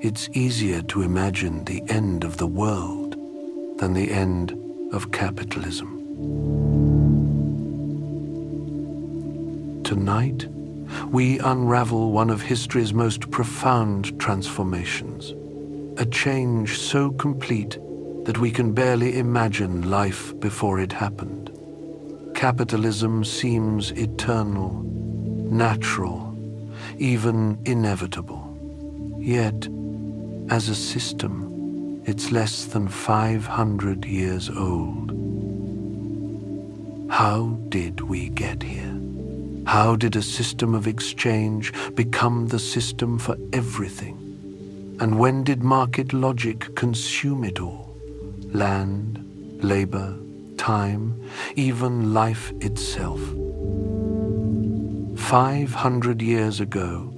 it's easier to imagine the end of the world than the end of capitalism. Tonight, we unravel one of history's most profound transformations, a change so complete that we can barely imagine life before it happened. Capitalism seems eternal, natural, even inevitable. Yet, as a system, it's less than 500 years old. How did we get here? How did a system of exchange become the system for everything? And when did market logic consume it all? Land, labor, time, even life itself. 500 years ago,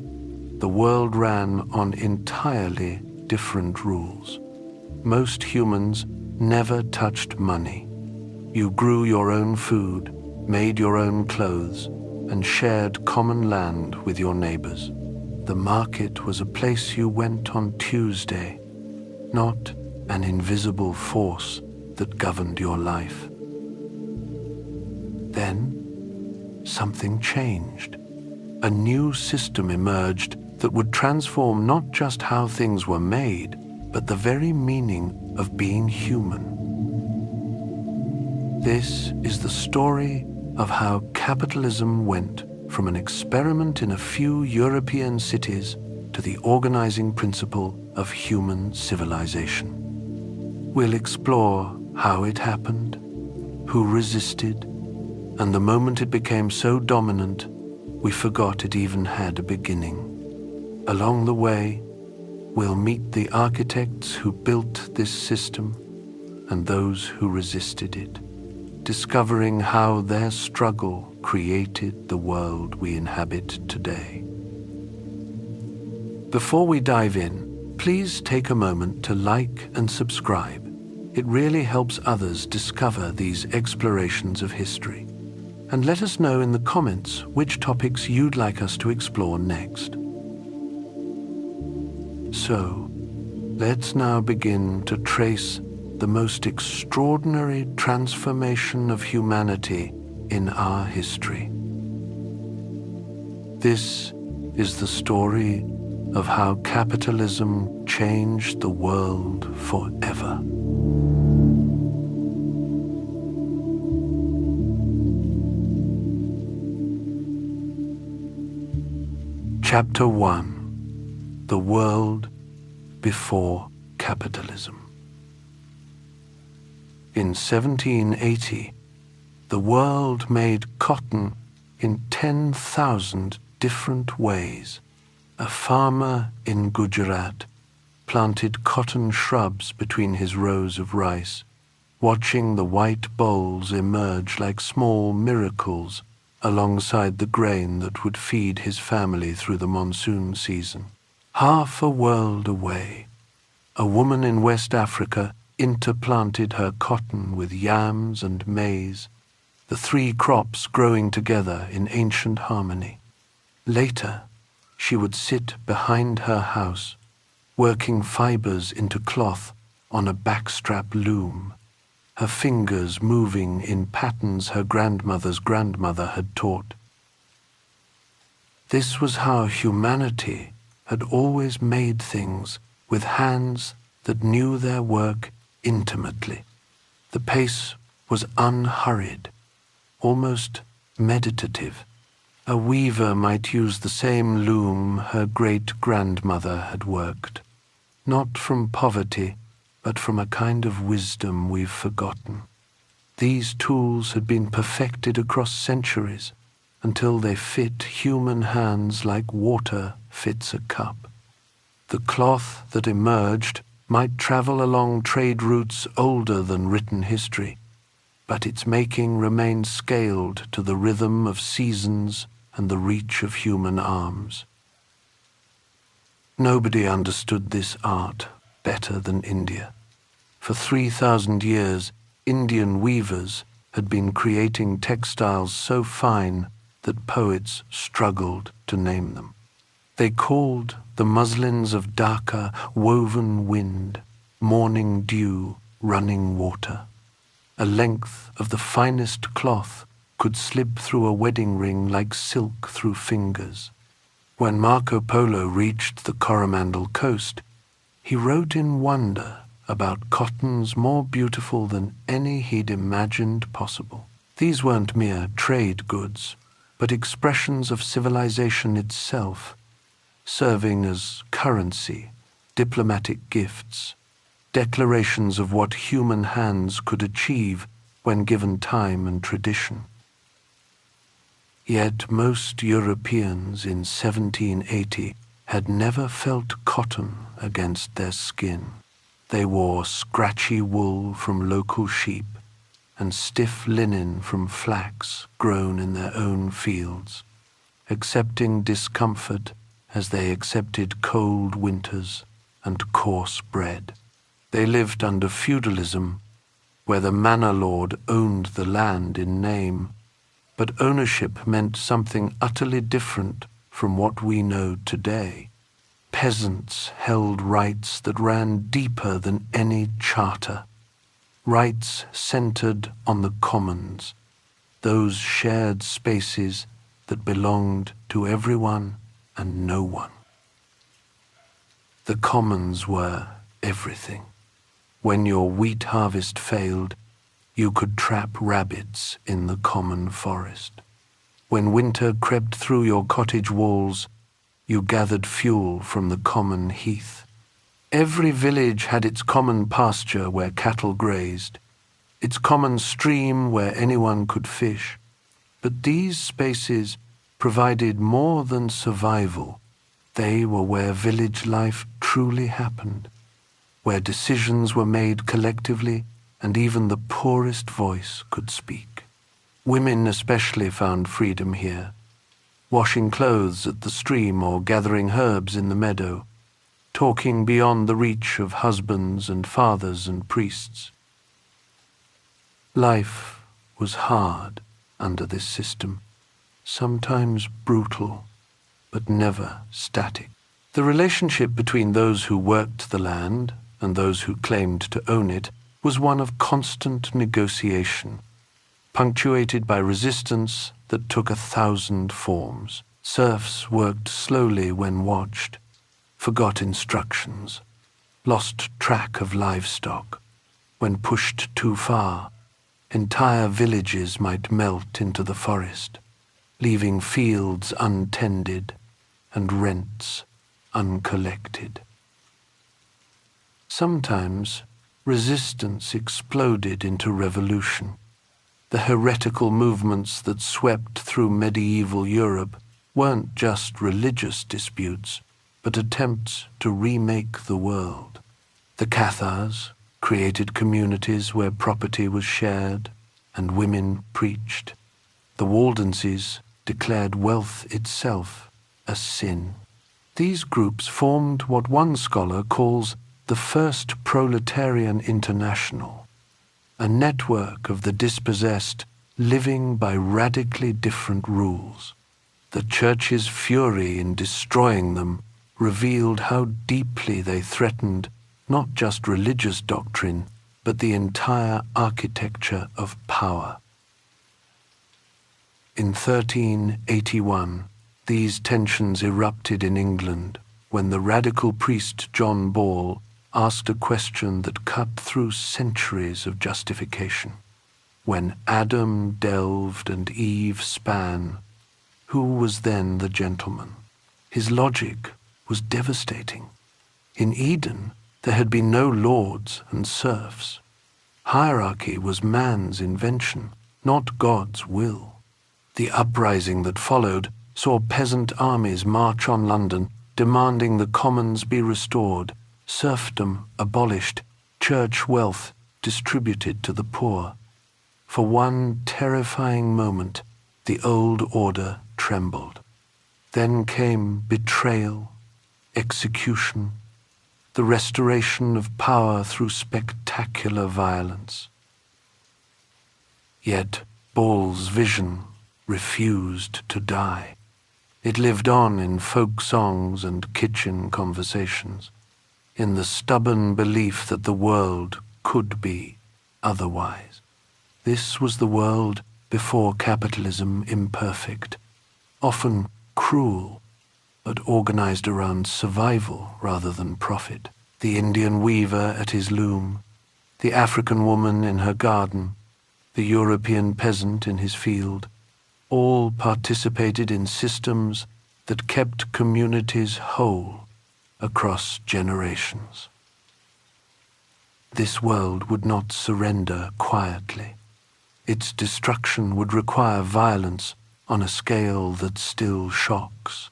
the world ran on entirely different rules. Most humans never touched money. You grew your own food, made your own clothes, and shared common land with your neighbors. The market was a place you went on Tuesday, not an invisible force that governed your life. Then, something changed. A new system emerged that would transform not just how things were made, but the very meaning of being human. This is the story of how capitalism went from an experiment in a few European cities to the organizing principle of human civilization. We'll explore how it happened, who resisted, and the moment it became so dominant, we forgot it even had a beginning. Along the way, we'll meet the architects who built this system and those who resisted it, discovering how their struggle created the world we inhabit today. Before we dive in, please take a moment to like and subscribe. It really helps others discover these explorations of history. And let us know in the comments which topics you'd like us to explore next. So, let's now begin to trace the most extraordinary transformation of humanity in our history. This is the story of how capitalism changed the world forever. Chapter 1: The World Before Capitalism. In 1780, the world made cotton in 10,000 different ways. A farmer in Gujarat planted cotton shrubs between his rows of rice, watching the white bolls emerge like small miracles alongside the grain that would feed his family through the monsoon season. Half a world away, a woman in West Africa interplanted her cotton with yams and maize, the three crops growing together in ancient harmony. Later, she would sit behind her house, working fibers into cloth on a backstrap loom, her fingers moving in patterns her grandmother's grandmother had taught. This was how humanity had always made things, with hands that knew their work intimately. The pace was unhurried, almost meditative. A weaver might use the same loom her great-grandmother had worked, not from poverty, but from a kind of wisdom we've forgotten. These tools had been perfected across centuries until they fit human hands like water fits a cup. The cloth that emerged might travel along trade routes older than written history, but its making remained scaled to the rhythm of seasons and the reach of human arms. Nobody understood this art better than India. For 3,000 years, Indian weavers had been creating textiles so fine that poets struggled to name them. They called the muslins of Dhaka woven wind, morning dew, running water. A length of the finest cloth could slip through a wedding ring like silk through fingers. When Marco Polo reached the Coromandel coast, he wrote in wonder about cottons more beautiful than any he'd imagined possible. These weren't mere trade goods, but expressions of civilization itself, serving as currency, diplomatic gifts, declarations of what human hands could achieve when given time and tradition. Yet most Europeans in 1780 had never felt cotton against their skin. They wore scratchy wool from local sheep and stiff linen from flax grown in their own fields, accepting discomfort as they accepted cold winters and coarse bread. They lived under feudalism, where the manor lord owned the land in name, but ownership meant something utterly different from what we know today. Peasants held rights that ran deeper than any charter, rights centered on the commons, those shared spaces that belonged to everyone and no one. The commons were everything. When your wheat harvest failed, you could trap rabbits in the common forest. When winter crept through your cottage walls, you gathered fuel from the common heath. Every village had its common pasture where cattle grazed, its common stream where anyone could fish. But these spaces provided more than survival. They were where village life truly happened, where decisions were made collectively and even the poorest voice could speak. Women especially found freedom here, washing clothes at the stream or gathering herbs in the meadow, talking beyond the reach of husbands and fathers and priests. Life was hard under this system, sometimes brutal, but never static. The relationship between those who worked the land and those who claimed to own it was one of constant negotiation, punctuated by resistance that took 1,000 forms. Serfs worked slowly when watched, forgot instructions, lost track of livestock. When pushed too far, entire villages might melt into the forest, leaving fields untended and rents uncollected. Sometimes resistance exploded into revolution. The heretical movements that swept through medieval Europe weren't just religious disputes, but attempts to remake the world. The Cathars created communities where property was shared and women preached. The Waldenses declared wealth itself a sin. These groups formed what one scholar calls the First Proletarian International, a network of the dispossessed living by radically different rules. The Church's fury in destroying them revealed how deeply they threatened not just religious doctrine, but the entire architecture of power. In 1381, these tensions erupted in England when the radical priest John Ball asked a question that cut through centuries of justification. When Adam delved and Eve span, who was then the gentleman? His logic was devastating. In Eden, there had been no lords and serfs. Hierarchy was man's invention, not God's will. The uprising that followed saw peasant armies march on London, demanding the commons be restored, serfdom abolished, church wealth distributed to the poor. For one terrifying moment, the old order trembled. Then came betrayal, execution, the restoration of power through spectacular violence. Yet Ball's vision refused to die. It lived on in folk songs and kitchen conversations, in the stubborn belief that the world could be otherwise. This was the world before capitalism, imperfect, often cruel, but organized around survival rather than profit. The Indian weaver at his loom, the African woman in her garden, the European peasant in his field, all participated in systems that kept communities whole across generations. This world would not surrender quietly. Its destruction would require violence on a scale that still shocks.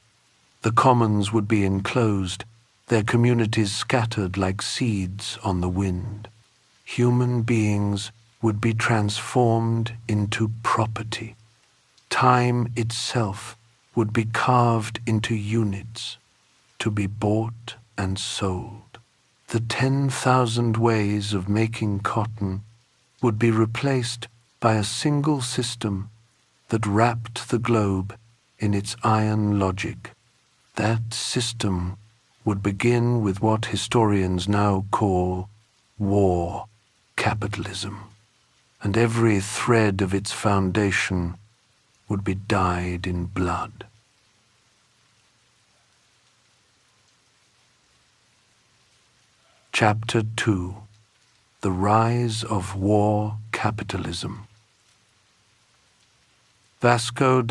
The commons would be enclosed, their communities scattered like seeds on the wind. Human beings would be transformed into property. Time itself would be carved into units, to be bought and sold. The 10,000 ways of making cotton would be replaced by a single system that wrapped the globe in its iron logic. That system would begin with what historians now call war capitalism, and every thread of its foundation would be dyed in blood. Chapter 2: The Rise of War Capitalism. Vasco